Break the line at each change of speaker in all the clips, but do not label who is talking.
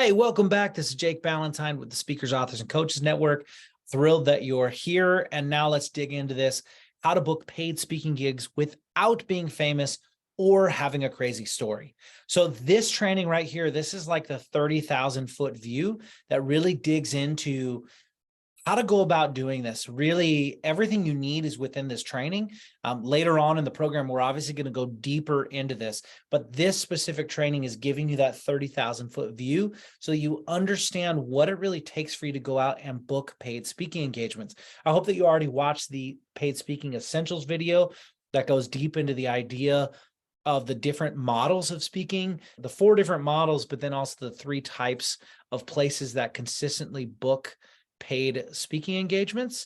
Hey, welcome back. This is Jake Ballentine with the Speakers, Authors, and Coaches Network. Thrilled that you're here. And now let's dig into this, how to book paid speaking gigs without being famous or having a crazy story. So this training right here, this is like the 30,000 foot view that really digs into how to go about doing this. Really, everything you need is within this training. Later on in the program, we're obviously going to go deeper into this, but this specific training is giving you that 30,000 foot view so you understand what it really takes for you to go out and book paid speaking engagements. I hope that you already watched the Paid Speaking Essentials video that goes deep into the idea of the different models of speaking, the 4 different models, but then also the 3 types of places that consistently book paid speaking engagements.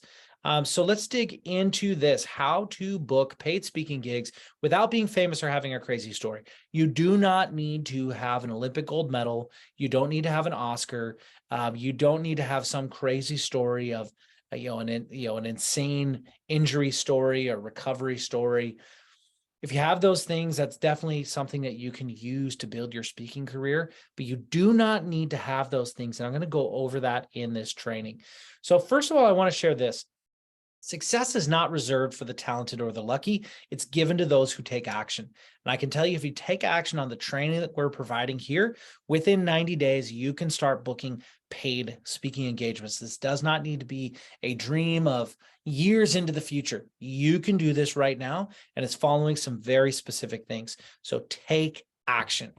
So let's dig into this, how to book paid speaking gigs without being famous or having a crazy story. You do not need to have an Olympic gold medal. You don't need to have an Oscar. You don't need to have some crazy story of an insane injury story or recovery story. If you have those things, that's definitely something that you can use to build your speaking career, but you do not need to have those things. And I'm going to go over that in this training. So first of all, I want to share this. Success is not reserved for the talented or the lucky. It's given to those who take action. And I can tell you, if you take action on the training that we're providing here, within 90 days, you can start booking paid speaking engagements. This does not need to be a dream of years into the future. You can do this right now, and it's following some very specific things. So take action.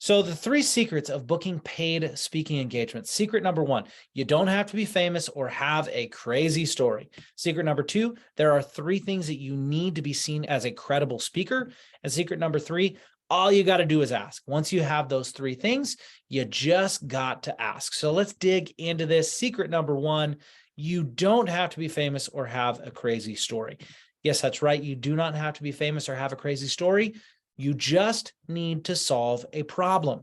So the 3 secrets of booking paid speaking engagements. Secret number 1, you don't have to be famous or have a crazy story. Secret number 2, there are 3 things that you need to be seen as a credible speaker. And secret number 3, all you got to do is ask. Once you have those 3 things, you just got to ask. So let's dig into this. Secret number 1, you don't have to be famous or have a crazy story. Yes, that's right. You do not have to be famous or have a crazy story. You just need to solve a problem.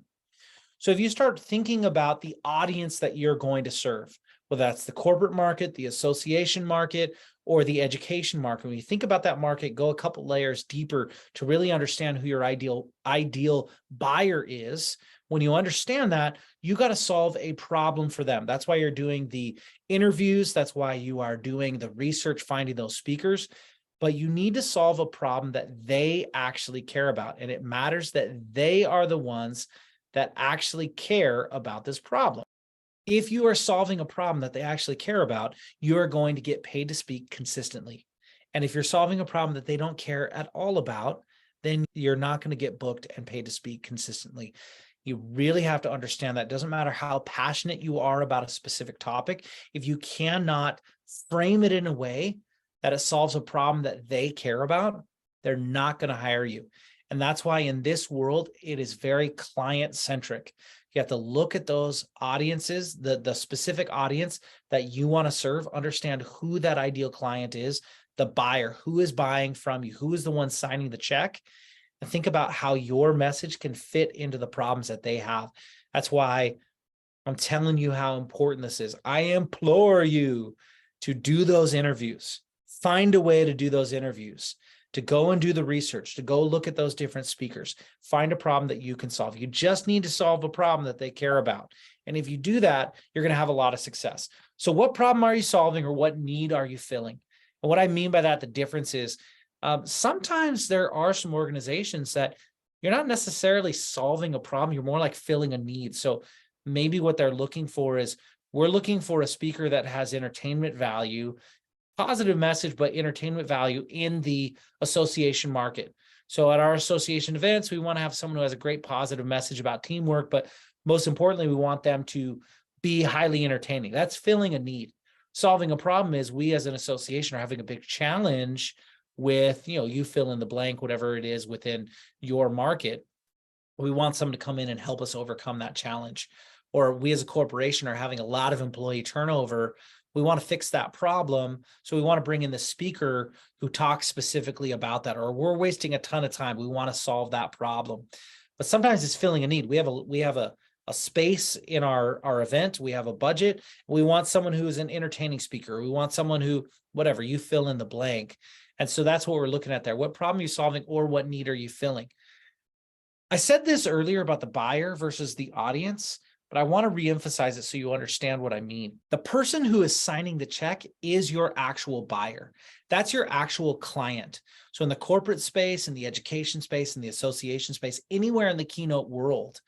So if you start thinking about the audience that you're going to serve, whether that's the corporate market, the association market, or the education market, when you think about that market, go a couple layers deeper to really understand who your ideal buyer is. When you understand that, you got to solve a problem for them. That's why you're doing the interviews. That's why you are doing the research, finding those speakers. But you need to solve a problem that they actually care about. And it matters that they are the ones that actually care about this problem. If you are solving a problem that they actually care about, you are going to get paid to speak consistently. And if you're solving a problem that they don't care at all about, then you're not going to get booked and paid to speak consistently. You really have to understand that it doesn't matter how passionate you are about a specific topic. If you cannot frame it in a way that it solves a problem that they care about, they're not going to hire you. And that's why in this world, it is very client-centric. You have to look at those audiences, the specific audience that you want to serve, understand who that ideal client is, the buyer, who is buying from you, who is the one signing the check, and think about how your message can fit into the problems that they have. That's why I'm telling you how important this is. I implore you to do those interviews. Find a way to do those interviews, to go and do the research, to go look at those different speakers, find a problem that you can solve. You just need to solve a problem that they care about. And if you do that, you're going to have a lot of success. So what problem are you solving, or what need are you filling? And what I mean by that, the difference is sometimes there are some organizations that you're not necessarily solving a problem. You're more like filling a need. So maybe what they're looking for is, we're looking for a speaker that has entertainment value, positive message, but entertainment value in the association market. So at our association events, we want to have someone who has a great positive message about teamwork, but most importantly, we want them to be highly entertaining. That's filling a need. Solving a problem is, we as an association are having a big challenge with, you fill in the blank, whatever it is within your market. We want someone to come in and help us overcome that challenge. Or we as a corporation are having a lot of employee turnover. We want to fix that problem. So we want to bring in the speaker who talks specifically about that. Or we're wasting a ton of time. We want to solve that problem. But sometimes it's filling a need. We have a space in our event. We have a budget. We want someone who is an entertaining speaker. We want someone who, whatever, you fill in the blank. And so that's what we're looking at there. What problem are you solving, or what need are you filling? I said this earlier about the buyer versus the audience. but I want to reemphasize it so you understand what I mean. The person who is signing the check is your actual buyer. That's your actual client. So in the corporate space, in the education space, in the association space, anywhere in the keynote world,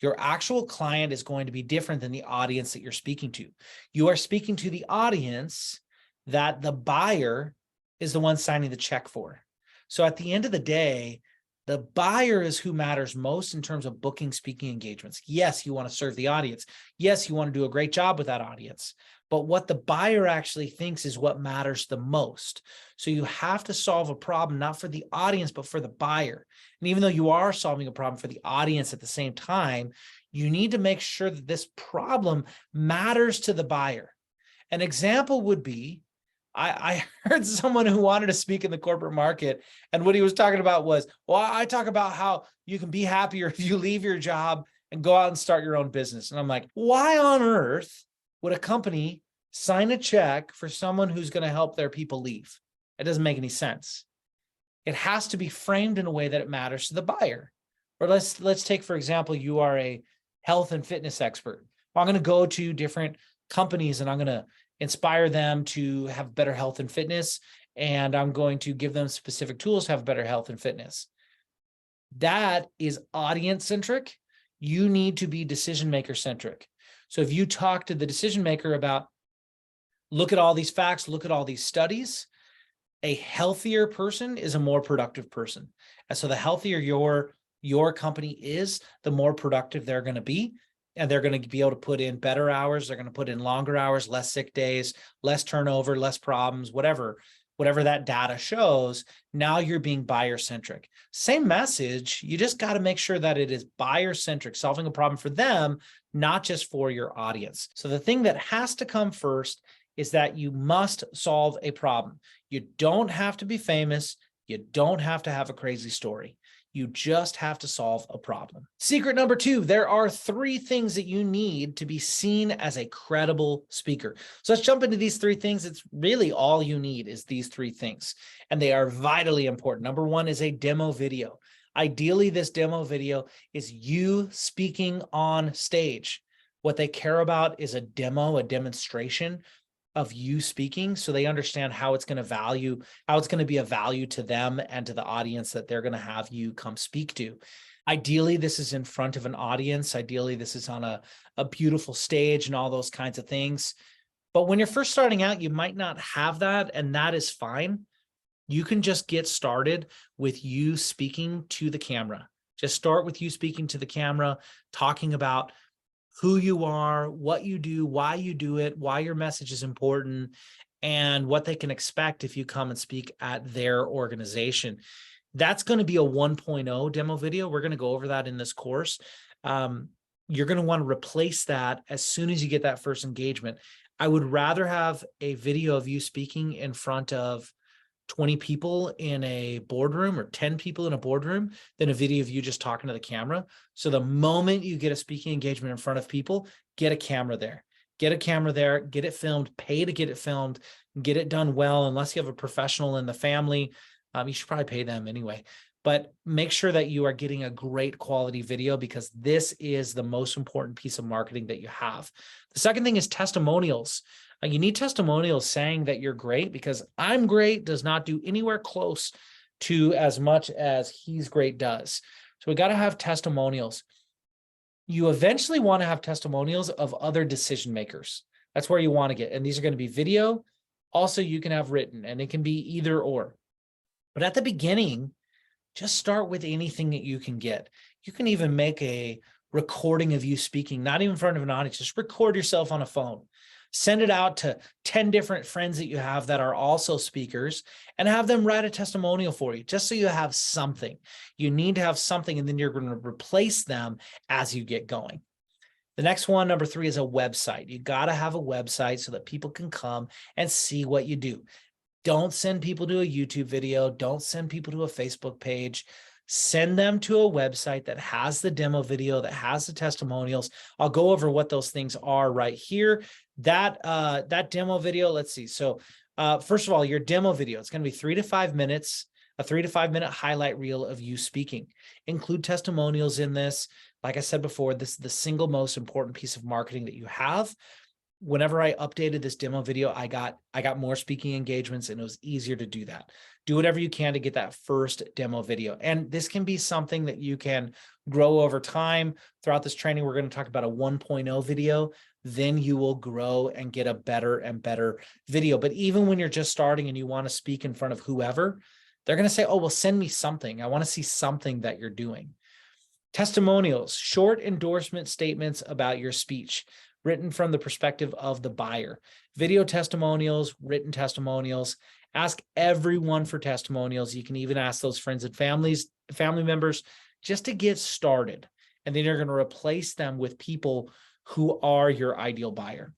your actual client is going to be different than the audience that you're speaking to. You are speaking to the audience that the buyer is the one signing the check for. So at the end of the day, the buyer is who matters most in terms of booking speaking engagements. Yes, you want to serve the audience. Yes, you want to do a great job with that audience. But what the buyer actually thinks is what matters the most. So you have to solve a problem, not for the audience, but for the buyer. And even though you are solving a problem for the audience at the same time, you need to make sure that this problem matters to the buyer. An example would be, I heard someone who wanted to speak in the corporate market, and what he was talking about was, well, I talk about how you can be happier if you leave your job and go out and start your own business. And I'm like, why on earth would a company sign a check for someone who's going to help their people leave? It doesn't make any sense. It has to be framed in a way that it matters to the buyer. Or let's take, for example, you are a health and fitness expert. Well, I'm going to go to different companies and I'm going to inspire them to have better health and fitness, and I'm going to give them specific tools to have better health and fitness. That is audience centric. You need to be decision maker centric. So if you talk to the decision maker about, look at all these facts, look at all these studies, a healthier person is a more productive person. And so the healthier your company is, the more productive they're going to be. And they're going to be able to put in better hours. They're going to put in longer hours, less sick days, less turnover, less problems, whatever that data shows. Now you're being buyer centric. Same message. You just got to make sure that it is buyer centric, solving a problem for them, not just for your audience. So the thing that has to come first is that you must solve a problem. You don't have to be famous. You don't have to have a crazy story. You just have to solve a problem. Secret number 2, there are 3 things that you need to be seen as a credible speaker. So let's jump into these 3 things. It's really all you need is these 3 things, and they are vitally important. Number 1 is a demo video. Ideally, this demo video is you speaking on stage. What they care about is a demo, a demonstration of you speaking, so they understand how it's going to be a value to them and to the audience that they're going to have you come speak to. Ideally, this is in front of an audience. Ideally, this is on a beautiful stage and all those kinds of things. But when you're first starting out, you might not have that, and that is fine. You can just get started with you speaking to the camera. Just start with you speaking to the camera, talking about who you are, what you do, why you do it, why your message is important, and what they can expect if you come and speak at their organization. That's going to be a 1.0 demo video. We're going to go over that in this course. You're going to want to replace that as soon as you get that first engagement. I would rather have a video of you speaking in front of 20 people in a boardroom or 10 people in a boardroom than a video of you just talking to the camera. So the moment you get a speaking engagement in front of people, get a camera there. Get a camera there, get it filmed, pay to get it filmed, get it done well. Unless you have a professional in the family, you should probably pay them anyway. But make sure that you are getting a great quality video, because this is the most important piece of marketing that you have. The second thing is testimonials. You need testimonials saying that you're great, because I'm great does not do anywhere close to as much as he's great does. So we got to have testimonials. You eventually want to have testimonials of other decision makers. That's where you want to get. And these are going to be video. Also, you can have written, and it can be either or. But at the beginning, just start with anything that you can get. You can even make a recording of you speaking, not even in front of an audience. Just record yourself on a phone. Send it out to 10 different friends that you have that are also speakers, and have them write a testimonial for you, just so you have something. You need to have something, and then you're going to replace them as you get going. The next one, number 3, is a website. You got to have a website so that people can come and see what you do. Don't send people to a YouTube video. Don't send people to a Facebook page. Send them to a website that has the demo video, that has the testimonials. I'll go over what those things are right here. That demo video, let's see. So first of all, your demo video, it's going to be 3 to 5 minutes. a 3 to 5 minute highlight reel of you speaking. Include testimonials in this. Like I said before, this is the single most important piece of marketing that you have. Whenever I updated this demo video, I got more speaking engagements, and it was easier to do that. Do whatever you can to get that first demo video. And this can be something that you can grow over time. Throughout this training, we're going to talk about a 1.0 video. Then you will grow and get a better and better video. But even when you're just starting and you want to speak in front of whoever, they're going to say, oh, well, send me something. I want to see something that you're doing. Testimonials, short endorsement statements about your speech, written from the perspective of the buyer. Video testimonials, written testimonials. Ask everyone for testimonials. You can even ask those friends and family members just to get started. And then you're going to replace them with people who are your ideal buyer.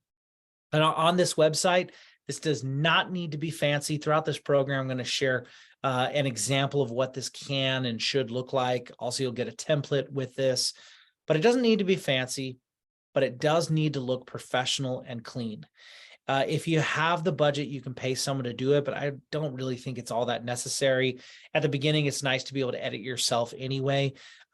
And on this website, this does not need to be fancy. Throughout this program, I'm going to share an example of what this can and should look like. Also, you'll get a template with this, but it doesn't need to be fancy, but it does need to look professional and clean. If you have the budget, you can pay someone to do it, but I don't really think it's all that necessary. At the beginning, it's nice to be able to edit yourself anyway.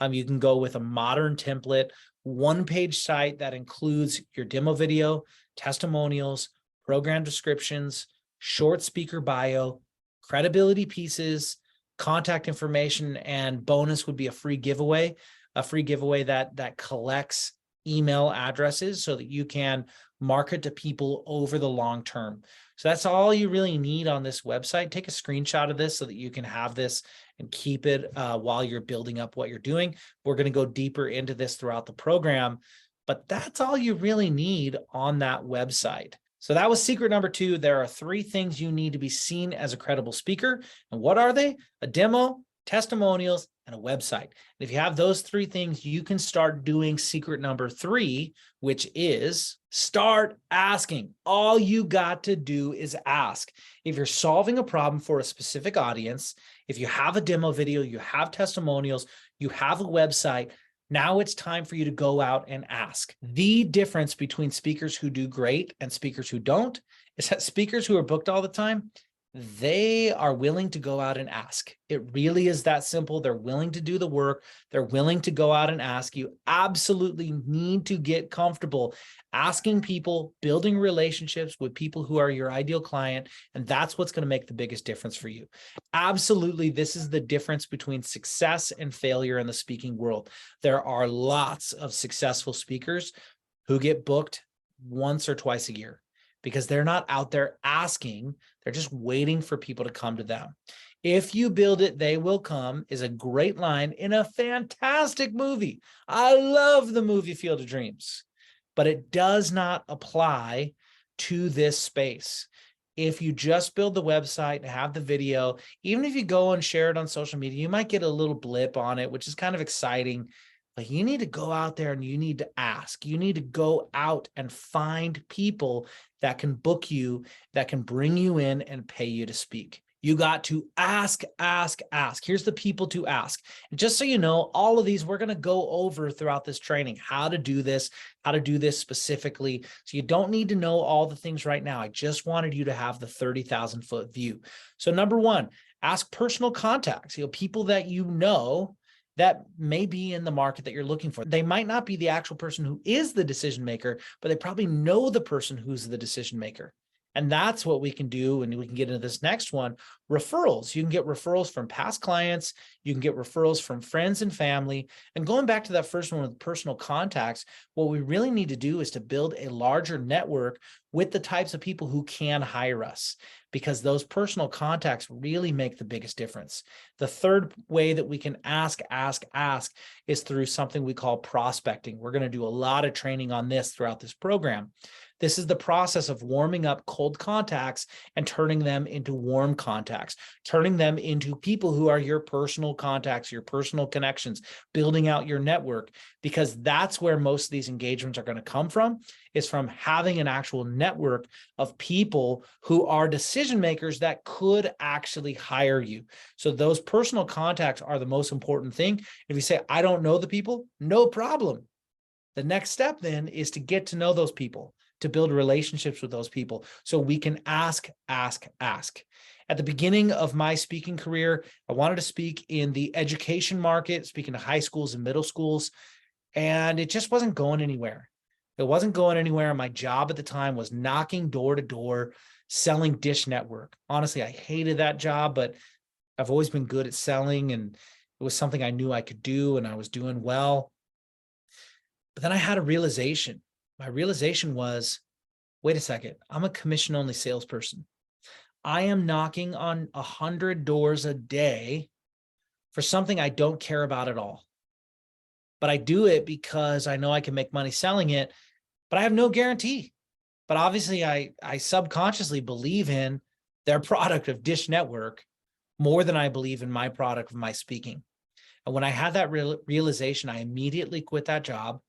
You can go with a modern template, one-page site that includes your demo video, testimonials, program descriptions, short speaker bio, credibility pieces, contact information, and bonus would be a free giveaway that collects email addresses so that you can market to people over the long term. So that's all you really need on this website. Take a screenshot of this so that you can have this and keep it while you're building up what you're doing. We're going to go deeper into this throughout the program, but that's all you really need on that website. So that was secret number 2. There are 3 things you need to be seen as a credible speaker. And what are they? A demo, testimonials, and a website. And if you have those 3 things, you can start doing secret number 3, which is start asking. All you got to do is ask. If you're solving a problem for a specific audience, if you have a demo video, you have testimonials, you have a website, now it's time for you to go out and ask. The difference between speakers who do great and speakers who don't is that speakers who are booked all the time, they are willing to go out and ask. It really is that simple. They're willing to do the work. They're willing to go out and ask. You absolutely need to get comfortable asking people, building relationships with people who are your ideal client. And that's what's going to make the biggest difference for you. Absolutely. This is the difference between success and failure in the speaking world. There are lots of successful speakers who get booked once or twice a year, because they're not out there asking, they're just waiting for people to come to them. If you build it, they will come is a great line in a fantastic movie. I love the movie Field of Dreams, but it does not apply to this space. If you just build the website and have the video, even if you go and share it on social media, you might get a little blip on it, which is kind of exciting. But you need to go out there and you need to ask. You need to go out and find people that can book you, that can bring you in and pay you to speak. You got to ask, ask, ask. Here's the people to ask. And just so you know, all of these we're going to go over throughout this training, how to do this specifically. So you don't need to know all the things right now. I just wanted you to have the 30,000 foot view. So number 1, ask personal contacts, people that you know that may be in the market that you're looking for. They might not be the actual person who is the decision maker, but they probably know the person who's the decision maker. And that's what we can do. And we can get into this next one, referrals. You can get referrals from past clients. You can get referrals from friends and family. And going back to that first one with personal contacts, what we really need to do is to build a larger network with the types of people who can hire us, because those personal contacts really make the biggest difference. The third way that we can ask is through something we call prospecting. We're going to do a lot of training on this throughout this program. This is the process of warming up cold contacts and turning them into warm contacts, turning them into people who are your personal contacts, your personal connections, building out your network, because that's where most of these engagements are going to come from, is from having an actual network of people who are decision makers that could actually hire you. So those personal contacts are the most important thing. If you say, I don't know the people, no problem. The next step then is to get to know those people, to build relationships with those people so we can ask. At the beginning of my speaking career, I wanted to speak in the education market, speaking to high schools and middle schools, and it just wasn't going anywhere. It wasn't going anywhere. My job at the time was knocking door to door, selling Dish Network. Honestly, I hated that job, but I've always been good at selling, and it was something I knew I could do, and I was doing well. But then I had a realization. My realization was, wait a second, I'm a commission-only salesperson. I am knocking on 100 doors a day for something I don't care about at all. But I do it because I know I can make money selling it, but I have no guarantee. But obviously, I subconsciously believe in their product of Dish Network more than I believe in my product of my speaking. And when I had that realization, I immediately quit that job.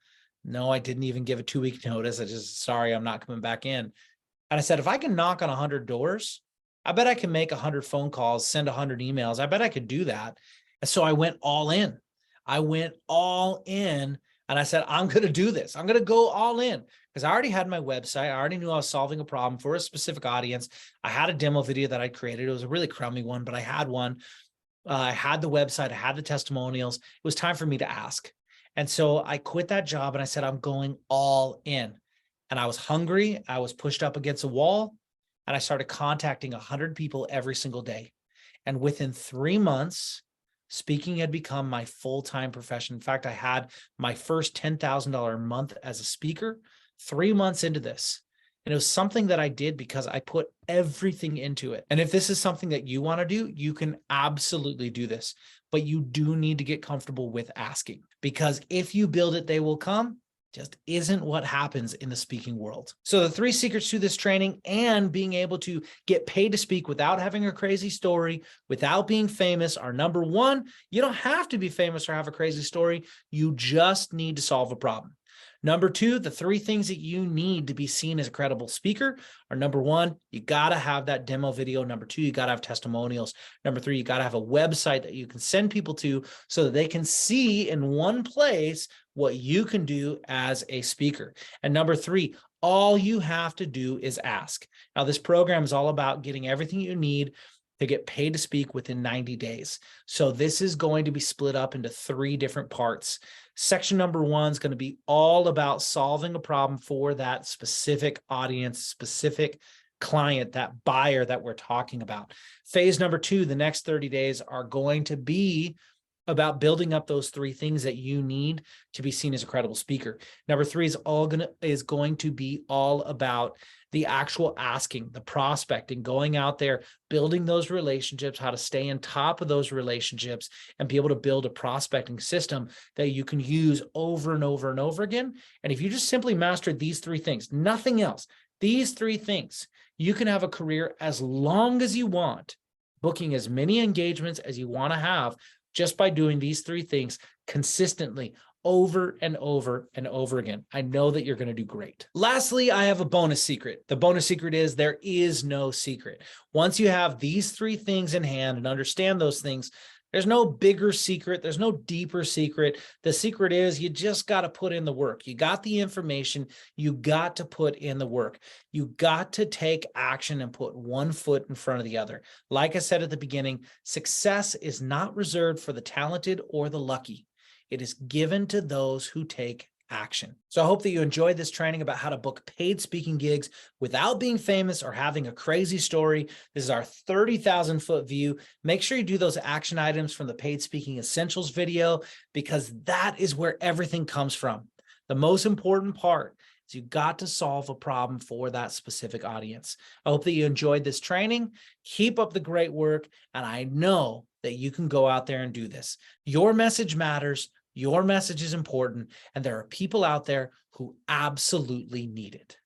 No, I didn't even give a 2-week notice. I just, sorry, I'm not coming back in. And I said, if I can knock on 100 doors, I bet I can make 100 phone calls, send 100 emails. I bet I could do that. And so I went all in. And I said, I'm going to do this. I'm going to go all in because I already had my website. I already knew I was solving a problem for a specific audience. I had a demo video that I created. It was a really crummy one, but I had one. I had the website. I had the testimonials. It was time for me to ask. And so I quit that job and I said, I'm going all in. And I was hungry. I was pushed up against a wall. And I started contacting 100 people every single day. And within 3 months, speaking had become my full-time profession. In fact, I had my first $10,000 a month as a speaker 3 months into this. And it was something that I did because I put everything into it. And if this is something that you want to do, you can absolutely do this. But you do need to get comfortable with asking, because if you build it, they will come. Just isn't what happens in the speaking world. So the 3 secrets to this training and being able to get paid to speak without having a crazy story, without being famous are: number 1, you don't have to be famous or have a crazy story. You just need to solve a problem. Number 2, the 3 things that you need to be seen as a credible speaker are: number 1, you got to have that demo video. Number 2, you got to have testimonials. Number 3, you got to have a website that you can send people to so that they can see in one place what you can do as a speaker. And number 3, all you have to do is ask. Now, this program is all about getting everything you need to get paid to speak within 90 days. So this is going to be split up into 3 different parts. Section number 1 is going to be all about solving a problem for that specific audience, specific client, that buyer that we're talking about. Phase number 2, the next 30 days, are going to be about building up those 3 things that you need to be seen as a credible speaker. Number 3 is going to be all about the actual asking, the prospecting, going out there, building those relationships, how to stay on top of those relationships and be able to build a prospecting system that you can use over and over and over again. And if you just simply master these 3 things, nothing else, these 3 things, you can have a career as long as you want, booking as many engagements as you want to have, just by doing these 3 things consistently over and over and over again. I know that you're going to do great. Lastly, I have a bonus secret. The bonus secret is there is no secret. Once you have these 3 things in hand and understand those things, there's no bigger secret. There's no deeper secret. The secret is you just got to put in the work. You got the information. You got to put in the work. You got to take action and put one foot in front of the other. Like I said at the beginning, success is not reserved for the talented or the lucky. It is given to those who take action. So I hope that you enjoyed this training about how to book paid speaking gigs without being famous or having a crazy story. This is our 30,000 foot view. Make sure you do those action items from the Paid Speaking Essentials video, because that is where everything comes from. The most important part is you got to solve a problem for that specific audience. I hope that you enjoyed this training. Keep up the great work. And I know that you can go out there and do this. Your message matters. Your message is important, and there are people out there who absolutely need it.